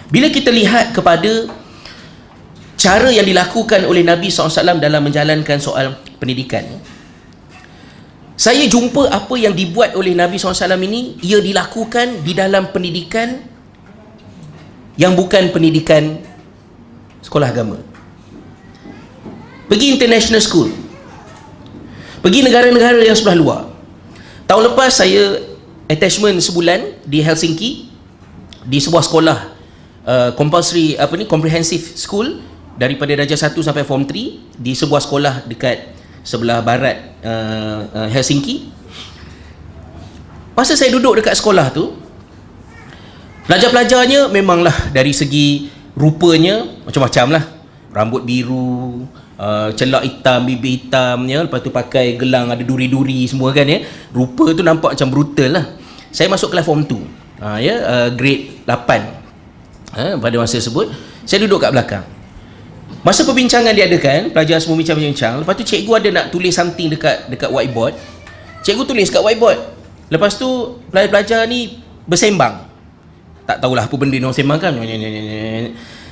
Bila kita lihat kepada cara yang dilakukan oleh Nabi SAW dalam menjalankan soal pendidikan, saya jumpa apa yang dibuat oleh Nabi SAW ini, ia dilakukan di dalam pendidikan yang bukan pendidikan sekolah agama. Pergi international school, pergi negara-negara yang sebelah luar. Tahun lepas saya attachment sebulan di Helsinki, di sebuah sekolah compulsory comprehensive school, daripada darjah 1 sampai form 3 di sebuah sekolah dekat sebelah barat Helsinki. Masa saya duduk dekat sekolah tu, pelajar-pelajarnya memanglah dari segi rupanya macam-macam lah. Rambut biru, celak hitam, bibir hitam, ya. Lepas tu pakai gelang ada duri-duri semua kan, ya. Rupa tu nampak macam brutal lah. Saya masuk kelas form 2, grade 8. Pada masa tersebut saya duduk kat belakang. Masa perbincangan diadakan, pelajar semua bincang-bincang. Lepas tu cikgu ada nak tulis something dekat whiteboard. Cikgu tulis kat whiteboard. Lepas tu pelajar-pelajar ni bersembang. Tak tahulah apa benda dia orang sembangkan.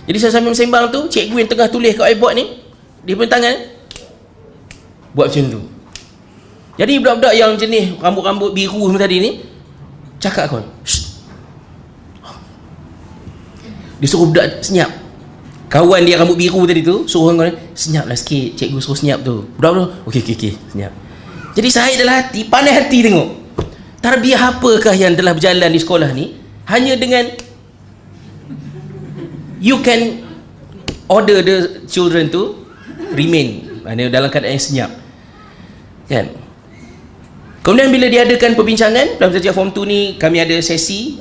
Jadi saya sambil bersembang tu, cikgu yang tengah tulis kat whiteboard ni, dia punya tangan buat macam tu. Jadi budak-budak yang jenis rambut-rambut biru semua tadi ni cakap kawan, dia suruh budak senyap. Kawan dia rambut biru tadi tu suruh kawan, senyaplah sikit, cikgu suruh senyap tu. Budak-budak, okey, senyap. Jadi saya dalam hati, pandai hati tengok tarbiyah apakah yang telah berjalan di sekolah ni, hanya dengan you can order the children to remain dalam keadaan yang senyap, kan? Kemudian bila diadakan perbincangan dalam darjah form 2 ni, kami ada sesi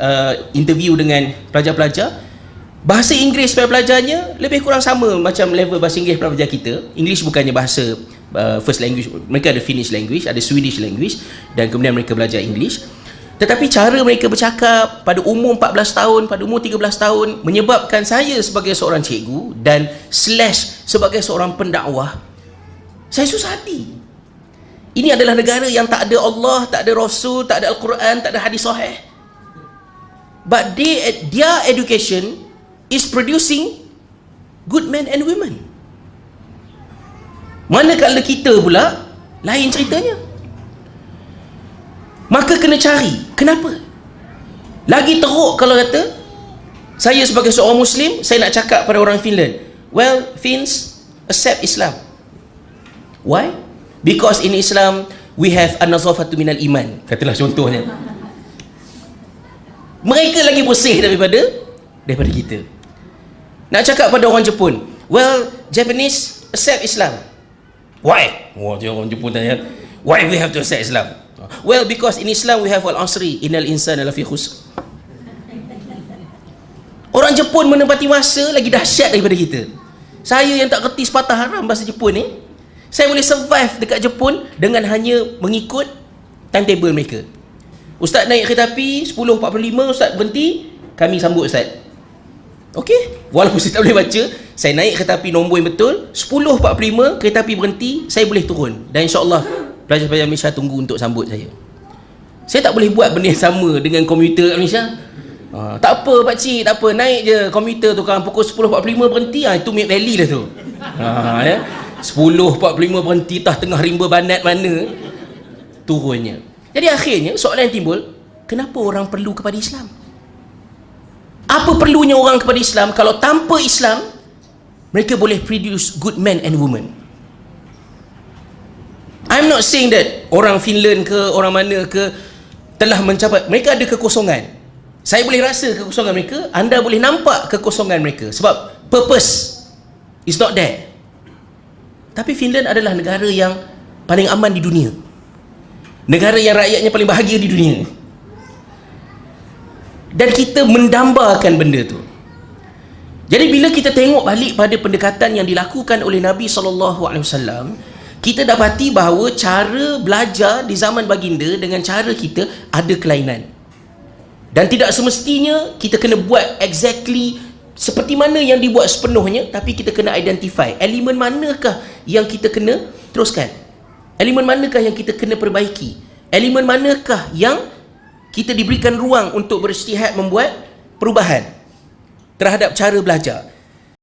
interview dengan pelajar-pelajar. Bahasa Inggeris pelajarnya lebih kurang sama macam level bahasa Inggeris pelajar kita. English bukannya bahasa first language, mereka ada Finnish language, ada Swedish language, dan kemudian mereka belajar English. Tetapi cara mereka bercakap pada umur 14 tahun, pada umur 13 tahun, menyebabkan saya sebagai seorang cikgu dan / sebagai seorang pendakwah, saya susah hati. Ini adalah negara yang tak ada Allah, tak ada Rasul, tak ada Al-Quran, tak ada hadis sahih. But their education is producing good men and women. Manakala kita pula lain ceritanya. Maka kena cari kenapa. Lagi teruk kalau kata saya sebagai seorang Muslim, saya nak cakap pada orang Finland, well, Finns accept Islam. Why? Because in Islam we have an-nazafatu minal iman, katalah contohnya. Mereka lagi bersih daripada kita. Nak cakap pada orang Jepun, well, Japanese accept Islam. Why? Orang Jepun tanya, why we have to accept Islam? Well, because in Islam we have al-asri, innal insana lafi khusr. Orang Jepun menempati masa lagi dahsyat daripada kita. Saya yang tak kerti sepatah haram bahasa Jepun ni, saya boleh survive dekat Jepun dengan hanya mengikut timetable mereka. Ustaz naik kereta api 10.45, ustaz berhenti, kami sambut ustaz. Okey, walaupun saya tak boleh baca, saya naik kereta api nombor yang betul, 10.45 kereta api berhenti, saya boleh turun. Dan insya-Allah pelajar-pelajar Malaysia tunggu untuk sambut saya. Saya tak boleh buat benda yang sama dengan komuter kat Malaysia. Tak apa pakcik, tak apa, naik je komuter tu kan pukul 10.45 berhenti, itu Mid Valley lah tu. 10.45 berhenti tengah rimba Banat mana turunnya. Jadi akhirnya soalan yang timbul, kenapa orang perlu kepada Islam? Apa perlunya orang kepada Islam kalau tanpa Islam mereka boleh produce good men and women? I'm not saying that orang Finland ke orang mana ke telah mencapai, mereka ada kekosongan. Saya boleh rasa kekosongan mereka, anda boleh nampak kekosongan mereka sebab purpose is not there. Tapi Finland adalah negara yang paling aman di dunia, negara yang rakyatnya paling bahagia di dunia, dan kita mendambakan benda tu. Jadi bila kita tengok balik pada pendekatan yang dilakukan oleh Nabi SAW, kita dapati bahawa cara belajar di zaman baginda dengan cara kita ada kelainan. Dan tidak semestinya kita kena buat exactly seperti mana yang dibuat sepenuhnya, tapi kita kena identify elemen manakah yang kita kena teruskan, elemen manakah yang kita kena perbaiki, elemen manakah yang kita diberikan ruang untuk berijtihad membuat perubahan. terhadap cara belajar.